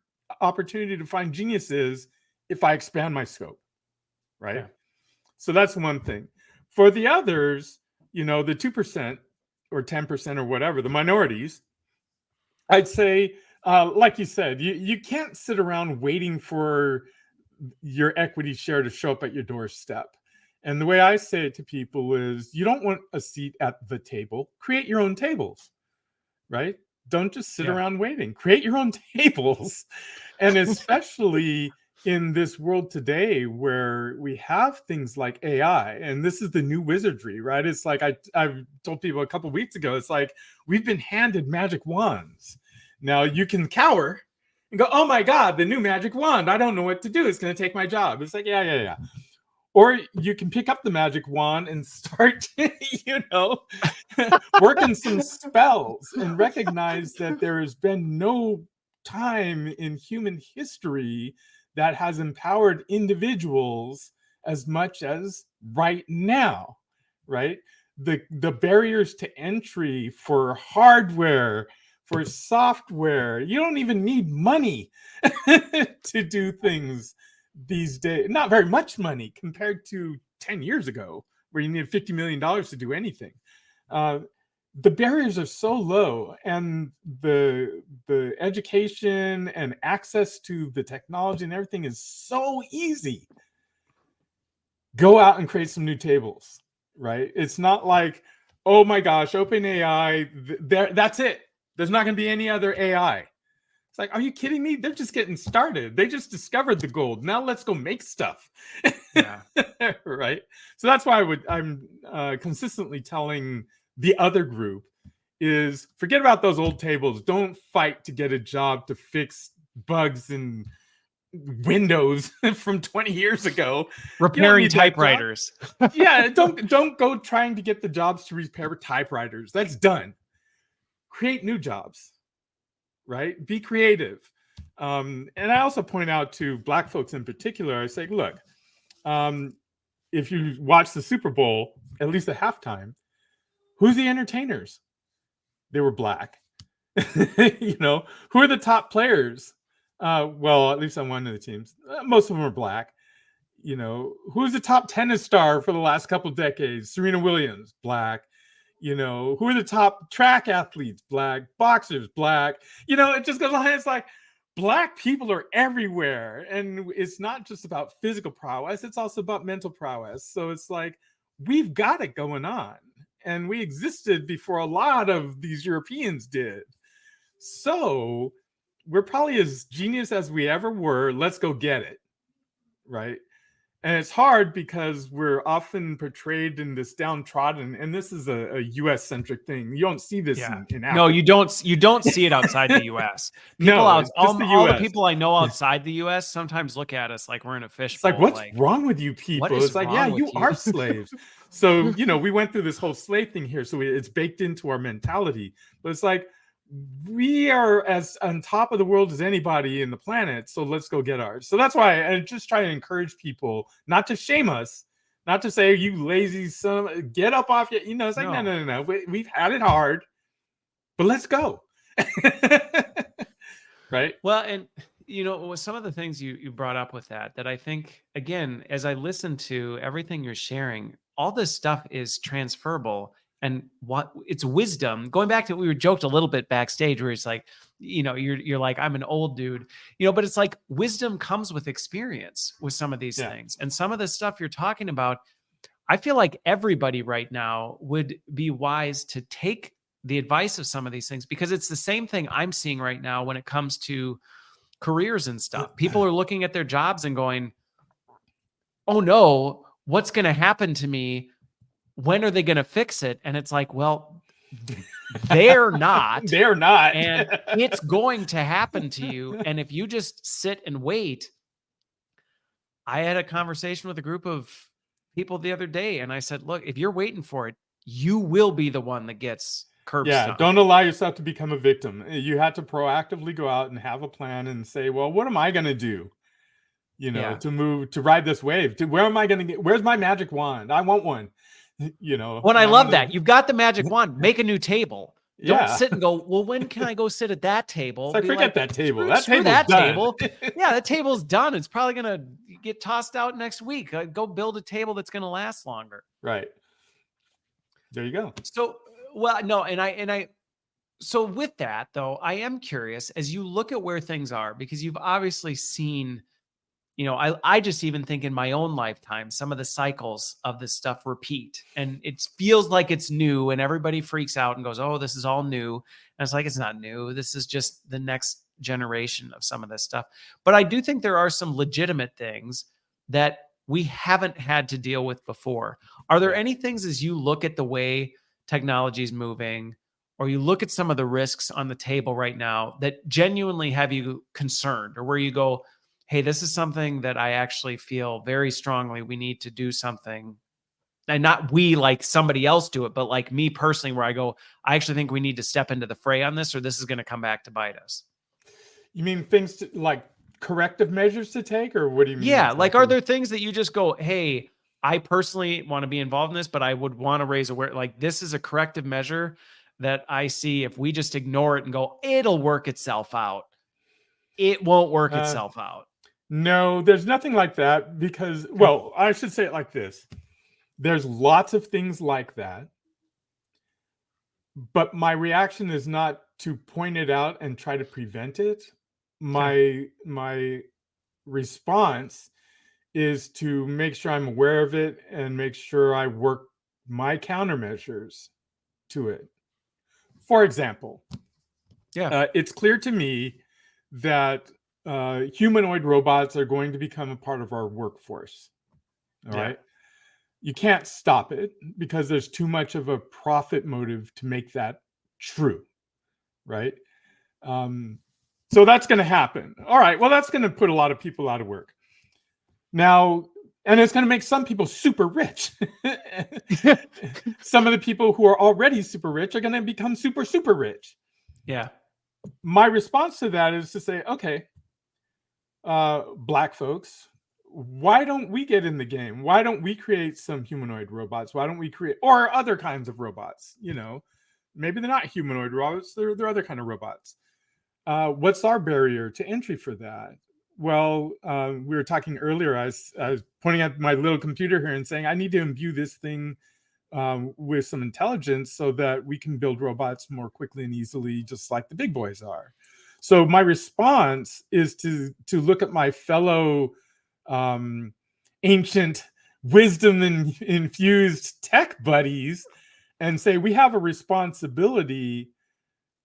opportunity to find geniuses if I expand my scope, right? Yeah. So that's one thing. For the others, the 2% or 10% or whatever, the minorities, I'd say, like you said, you can't sit around waiting for your equity share to show up at your doorstep. And the way I say it to people is, you don't want a seat at the table. Create your own tables, right? Don't just sit around waiting. Create your own tables. And especially in this world today where we have things like AI, and this is the new wizardry, right? It's like I've told people a couple of weeks ago, it's like we've been handed magic wands. Now you can cower and go, oh my God, the new magic wand. I don't know what to do. It's going to take my job. It's like, yeah. Or you can pick up the magic wand and start, working some spells and recognize that there has been no time in human history that has empowered individuals as much as right now, right? The barriers to entry for hardware, for software, you don't even need money to do things these days. Not very much money compared to 10 years ago, where you needed $50 million to do anything. The barriers are so low, and the education and access to the technology and everything is so easy. Go out and create some new tables, right? It's not like, oh my gosh, OpenAI, that's it. There's not going to be any other AI. It's like, are you kidding me? They're just getting started. They just discovered the gold. Now let's go make stuff. Yeah. Right. So that's why I'm consistently telling the other group is, forget about those old tables. Don't fight to get a job to fix bugs in Windows from 20 years ago. Repairing typewriters. Yeah. Don't go trying to get the jobs to repair typewriters. That's done. Create new jobs. Right? Be creative. And I also point out to Black folks in particular, I say, look, if you watch the Super Bowl, at least at halftime, who's the entertainers? They were Black. Who are the top players? Well, at least on one of the teams, most of them are Black. Who's the top tennis star for the last couple of decades? Serena Williams, Black. Who are the top track athletes? Black. Boxers, Black. It just goes on. It's like, Black people are everywhere. And it's not just about physical prowess. It's also about mental prowess. So it's like, we've got it going on. And we existed before a lot of these Europeans did. So we're probably as genius as we ever were. Let's go get it. Right? And it's hard because we're often portrayed in this downtrodden, and this is a US centric thing. You don't see this in Africa. No, you don't see it outside the US. All the people I know outside the US sometimes look at us like we're in a fishbowl. It's like, what's wrong with you people? It's like, yeah, you are slaves. So, we went through this whole slave thing here. So it's baked into our mentality. But it's like, we are as on top of the world as anybody in the planet, so let's go get ours. So that's why I just try to encourage people not to shame us, Not to say you lazy son, get up off your, it's like, No. no. We've had it hard, but let's go. Right. Well, and some of the things you brought up with that I think, again, as I listen to everything you're sharing, all this stuff is transferable. And what it's wisdom. Going back to, we were joked a little bit backstage where it's like, you're like, I'm an old dude, but it's like wisdom comes with experience with some of these things. And some of the stuff you're talking about, I feel like everybody right now would be wise to take the advice of some of these things, because it's the same thing I'm seeing right now when it comes to careers and stuff. People are looking at their jobs and going, oh no, what's going to happen to me? When are they going to fix it? And it's like, well, they're not. They're not. And it's going to happen to you. And if you just sit and wait, I had a conversation with a group of people the other day, and I said, look, if you're waiting for it, you will be the one that gets curb stomped. Don't allow yourself to become a victim. You have to proactively go out and have a plan and say, well, what am I going to do? To ride this wave. Where am I going to get? Where's my magic wand? I want one. When I love that. You've got the magic wand. Make a new table. Don't sit and go, well, when can I go sit at that table? It's like, forget that table. Screw that table. Yeah, that table's done. It's probably going to get tossed out next week. Go build a table that's going to last longer. Right. There you go. So, well, no, so with that though, I am curious, as you look at where things are, because you've obviously seen, I just even think in my own lifetime, some of the cycles of this stuff repeat, and it feels like it's new, and everybody freaks out and goes, oh, this is all new. And it's like, it's not new. This is just the next generation of some of this stuff. But I do think there are some legitimate things that we haven't had to deal with before. Are there any things, as you look at the way technology is moving, or you look at some of the risks on the table right now, that genuinely have you concerned, or where you go, hey, this is something that I actually feel very strongly we need to do something? And not we, like somebody else do it, but like me personally, where I go, I actually think we need to step into the fray on this, or this is going to come back to bite us. You mean things like corrective measures to take, or what do you mean? Yeah. Exactly? Like, are there things that you just go, hey, I personally want to be involved in this, but I would want to raise awareness. Like, this is a corrective measure that I see, if we just ignore it and go, it'll work itself out, it won't work itself out. No, there's nothing like that, because, well, I should say it like this. There's lots of things like that, but my reaction is not to point it out and try to prevent it. My response is to make sure I'm aware of it and make sure I work my countermeasures to it. For example, it's clear to me that humanoid robots are going to become a part of our workforce. All right. You can't stop it, because there's too much of a profit motive to make that true. Right. So that's going to happen. All right. Well, that's going to put a lot of people out of work. Now, and it's going to make some people super rich. Some of the people who are already super rich are going to become super, super rich. Yeah. My response to that is to say, okay, Black folks, why don't we get in the game? Why don't we create some humanoid robots? Why don't we create, or other kinds of robots? Maybe they're not humanoid robots. They're other kind of robots. What's our barrier to entry for that? Well, we were talking earlier. I was pointing at my little computer here and saying, I need to imbue this thing with some intelligence so that we can build robots more quickly and easily, just like the big boys are. So my response is to look at my fellow ancient wisdom infused tech buddies and say, we have a responsibility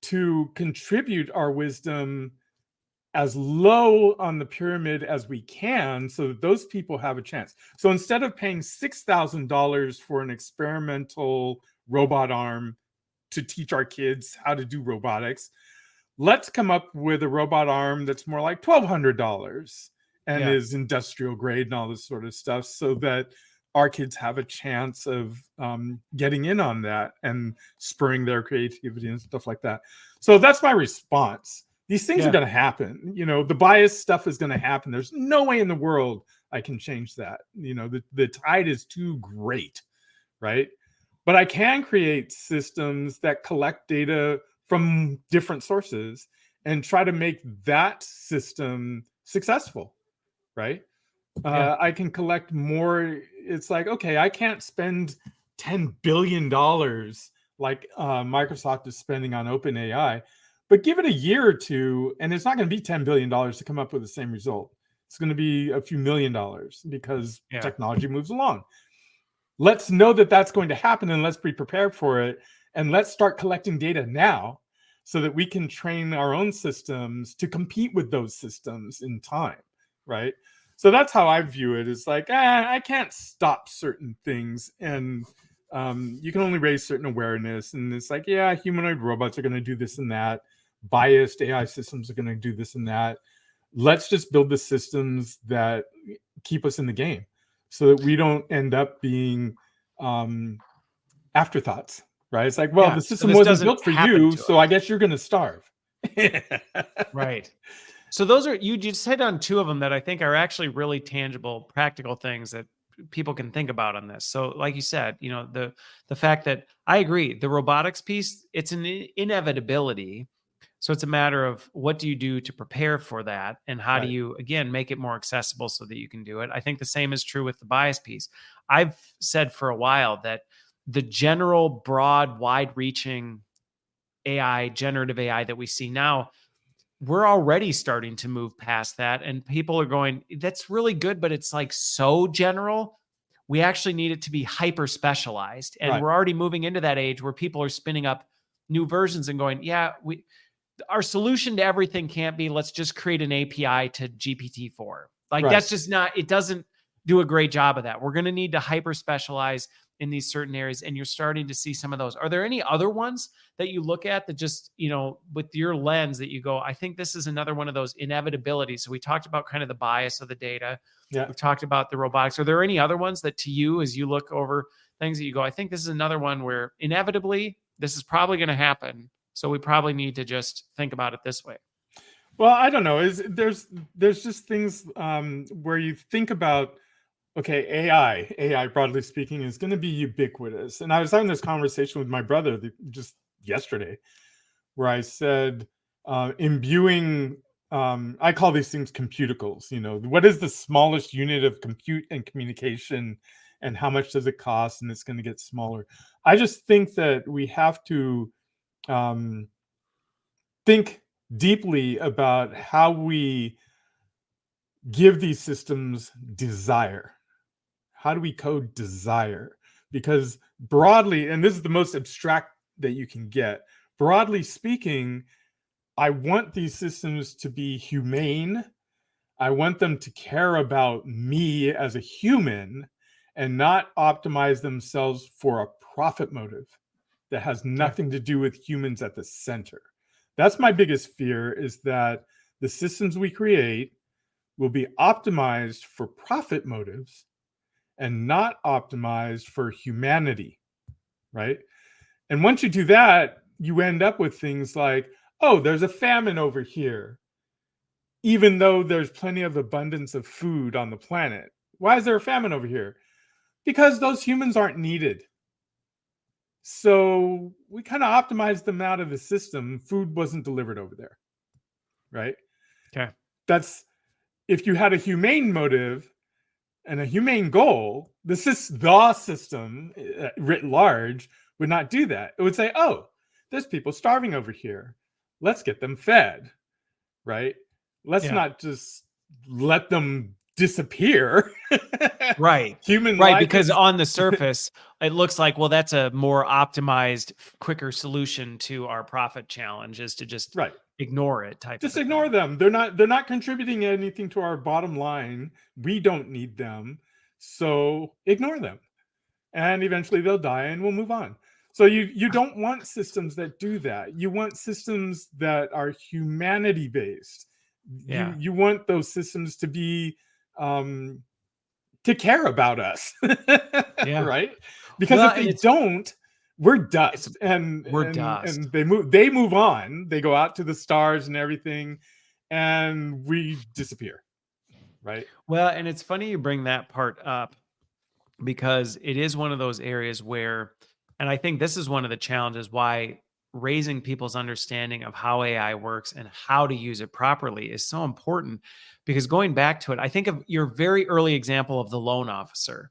to contribute our wisdom as low on the pyramid as we can, so that those people have a chance. So instead of paying $6,000 for an experimental robot arm to teach our kids how to do robotics, let's come up with a robot arm that's more like $1,200 and is industrial grade and all this sort of stuff, so that our kids have a chance of getting in on that and spurring their creativity and stuff like that. So that's my response. These things are going to happen. The bias stuff is going to happen. There's no way in the world I can change that. The tide is too great, right? But I can create systems that collect data from different sources and try to make that system successful, right? Yeah. I can collect more. It's like, okay, I can't spend $10 billion like Microsoft is spending on OpenAI, but give it a year or two, and it's not going to be $10 billion to come up with the same result. It's going to be a few $1,000,000 because technology moves along. Let's know that that's going to happen, and let's be prepared for it. And let's start collecting data now so that we can train our own systems to compete with those systems in time, right? So that's how I view it. It's like, I can't stop certain things, and you can only raise certain awareness. And it's like, yeah, humanoid robots are going to do this and that. Biased AI systems are going to do this and that. Let's just build the systems that keep us in the game so that we don't end up being afterthoughts, right? It's like, well, the system wasn't built for you, so I guess you're going to starve. Right. So those are, you just hit on two of them that I think are actually really tangible, practical things that people can think about on this. So like you said, the fact that I agree, the robotics piece, it's an inevitability. So it's a matter of what do you do to prepare for that? And how do you, again, make it more accessible so that you can do it? I think the same is true with the bias piece. I've said for a while that the general, broad, wide reaching AI, generative AI that we see now, we're already starting to move past that. And people are going, that's really good, but it's like so general. We actually need it to be hyper specialized. And we're already moving into that age where people are spinning up new versions and going, yeah, our solution to everything can't be, let's just create an API to GPT-4. Like that's just not, it doesn't do a great job of that. We're going to need to hyper specialize in these certain areas. And you're starting to see some of those. Are there any other ones that you look at that just, with your lens that you go, I think this is another one of those inevitabilities. So we talked about kind of the bias of the data. Yeah. We've talked about the robotics. Are there any other ones that to you, as you look over things that you go, I think this is another one where inevitably this is probably going to happen. So we probably need to just think about it this way. Well, I don't know. There's just things where you think about, okay, AI broadly speaking is going to be ubiquitous. And I was having this conversation with my brother just yesterday, where I said, imbuing, I call these things computicles. What is the smallest unit of compute and communication, and how much does it cost? And it's going to get smaller. I just think that we have to think deeply about how we give these systems desire. How do we code desire? Because broadly, and this is the most abstract that you can get, broadly speaking, I want these systems to be humane. I want them to care about me as a human and not optimize themselves for a profit motive that has nothing to do with humans at the center. That's my biggest fear, is that the systems we create will be optimized for profit motives and not optimized for humanity, right? And once you do that, you end up with things like, oh, there's a famine over here, even though there's plenty of abundance of food on the planet. Why is there a famine over here? Because those humans aren't needed. So we kind of optimized them out of the system. Food wasn't delivered over there, right? Okay. That's, if you had a humane motive and a humane goal, the system writ large would not do that. It would say, oh, there's people starving over here. Let's get them fed, right? Let's not just let them disappear. Right. Human right. life Because on the surface, it looks like, well, that's a more optimized, quicker solution to our profit challenge, is to just ignore it. Just ignore them. They're not contributing anything to our bottom line. We don't need them. So ignore them. And eventually they'll die and we'll move on. So you don't want systems that do that. You want systems that are humanity based. Yeah. You want those systems to be to care about us. Right? Because if they don't, we're dust. And they move on. They go out to the stars and everything, and we disappear. right? Well, and it's funny you bring that part up because it is one of those areas where, and I think this is one of the challenges why raising people's understanding of how AI works and how to use it properly is so important. Because going back to it, I think of your very early example of the loan officer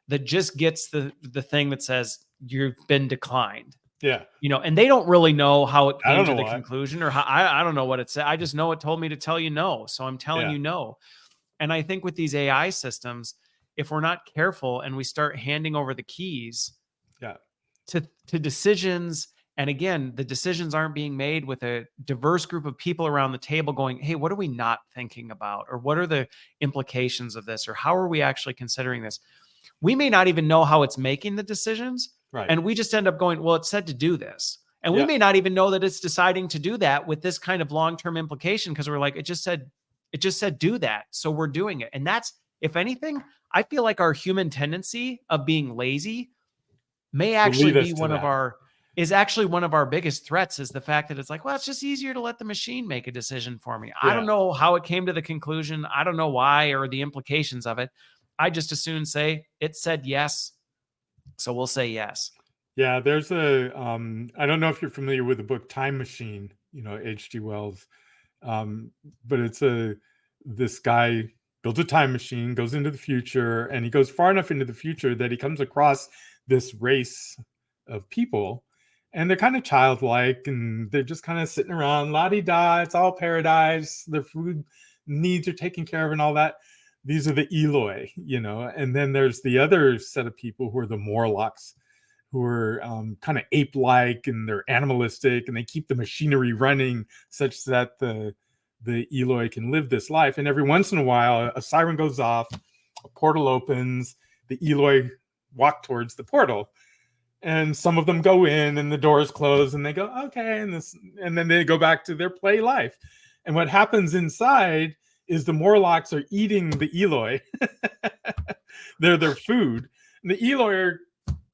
that just gets the thing that says you've been declined, Yeah. and they don't really know how it I came don't to know the why. conclusion, or how, I don't know what it said. I just know it told me to tell you no. So I'm telling Yeah. you no. And I think with these AI systems, if we're not careful and we start handing over the keys Yeah. to decisions, and again, the decisions aren't being made with a diverse group of people around the table going, hey, what are we not thinking about? Or what are the implications of this? Or how are we actually considering this? We may not even know how it's making the decisions. Right. And we just end up going, well, it said to do this. And we Yeah. may not even know that it's deciding to do that with this kind of long-term implication, because we're like, it just said do that. So we're doing it. And that's, if anything, I feel like our human tendency of being lazy may Will actually lead be us to that. one of our biggest threats, is the fact that it's like, well, it's just easier to let the machine make a decision for me. I don't Yeah. know how it came to the conclusion. I don't know why or the implications of it. I just as soon say it said yes. So we'll say yes. Yeah. There's I don't know if you're familiar with the book Time Machine, H.G. Wells. Um, but this guy builds a time machine, goes into the future, and he goes far enough into the future that he comes across this race of people, and they're kind of childlike, and they're just kind of sitting around, la di da, it's all paradise, their food needs are taken care of, and all that. These are the Eloi, and then there's the other set of people who are the Morlocks, who are kind of ape-like, and they're animalistic, and they keep the machinery running such that the Eloi can live this life. And every once in a while, a siren goes off, a portal opens, the Eloi walk towards the portal, and some of them go in, and the doors close, and they go okay, and then they go back to their play life. And what happens inside is the Morlocks are eating the Eloi. They're their food. And the Eloi are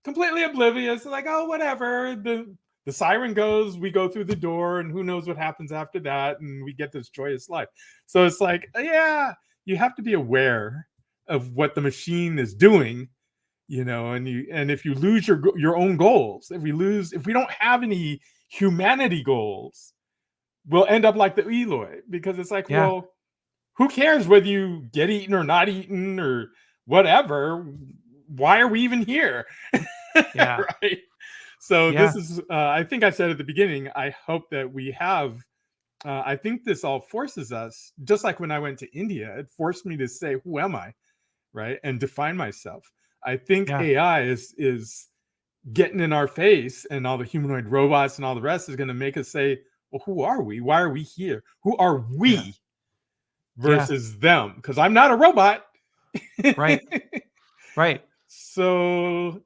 completely oblivious, like, oh, whatever. The siren goes, we go through the door, and who knows what happens after that, and we get this joyous life. So it's like, yeah, you have to be aware of what the machine is doing, and if you lose your own goals, if we don't have any humanity goals, we'll end up like the Eloi, because it's like, Yeah. well, who cares whether you get eaten or not eaten or whatever? Why are we even here? Yeah. Right. So Yeah. this is, I think I said at the beginning, I hope that we have, I think this all forces us, just like when I went to India, it forced me to say, who am I? Right. And define myself. I think Yeah. AI is getting in our face, and all the humanoid robots and all the rest is going to make us say, well, who are we? Why are we here? Who are Yeah. we Yeah. versus them? Because I'm not a robot. Right. Right. So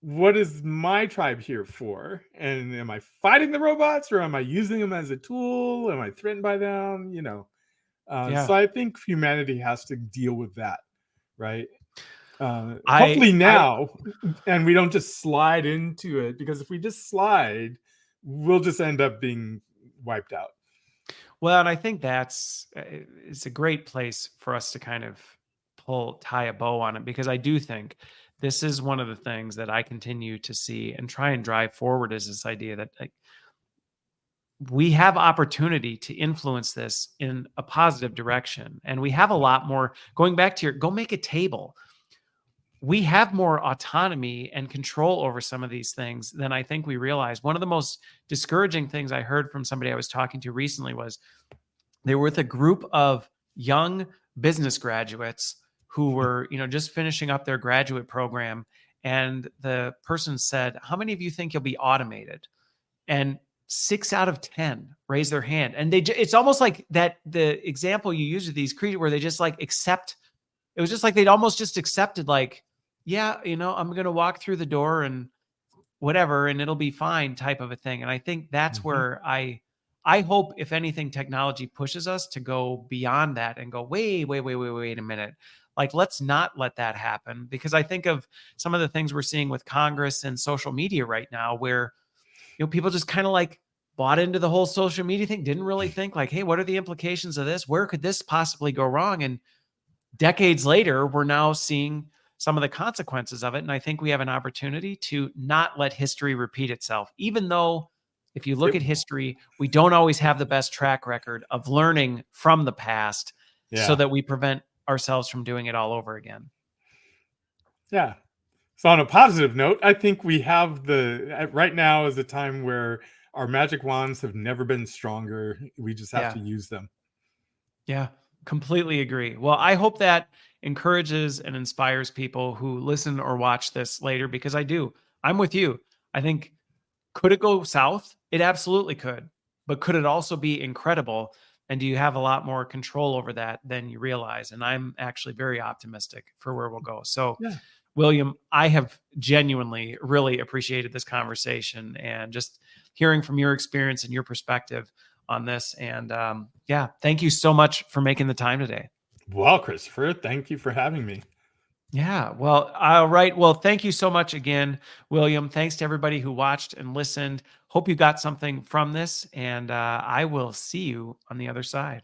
what is my tribe here for? And am I fighting the robots, or am I using them as a tool? Am I threatened by them? Yeah. So I think humanity has to deal with that, right? I Hopefully I now, and we don't just slide into it, because if we just slide, we'll just end up being wiped out. Well, and I think it's a great place for us to kind of tie a bow on it, because I do think this is one of the things that I continue to see and try and drive forward, is this idea that, like, we have opportunity to influence this in a positive direction, and we have a lot more. Going back to go make a table, we have more autonomy and control over some of these things than I think we realize. One of the most discouraging things I heard from somebody I was talking to recently was they were with a group of young business graduates who were, just finishing up their graduate program. And the person said, how many of you think you'll be automated? And 6 out of 10 raise their hand. And it's almost like that, the example you use with these creatures, where they just like accept. It was just like they'd almost just accepted, like, yeah, I'm going to walk through the door and whatever, and it'll be fine, type of a thing. And I think that's Mhm. where I hope, if anything, technology pushes us to go beyond that and go, wait a minute. Like, let's not let that happen, because I think of some of the things we're seeing with Congress and social media right now, where, people just kind of like bought into the whole social media thing, didn't really think like, hey, what are the implications of this? Where could this possibly go wrong? And decades later, we're now seeing some of the consequences of it. And I think we have an opportunity to not let history repeat itself, even though if you look at history, we don't always have the best track record of learning from the past so that we prevent ourselves from doing it all over again. Yeah. So on a positive note, I think we have right now is a time where our magic wands have never been stronger. We just have to use them. Yeah, completely agree. Well, I hope that encourages and inspires people who listen or watch this later, because I do. I'm with you. I think, could it go south? It absolutely could. But could it also be incredible? And do you have a lot more control over that than you realize? And I'm actually very optimistic for where we'll go. So, William, I have genuinely really appreciated this conversation and just hearing from your experience and your perspective on this. And thank you so much for making the time today. Well, Christopher, thank you for having me. Yeah. Well, all right. Well, thank you so much again, William. Thanks to everybody who watched and listened. Hope you got something from this, and I will see you on the other side.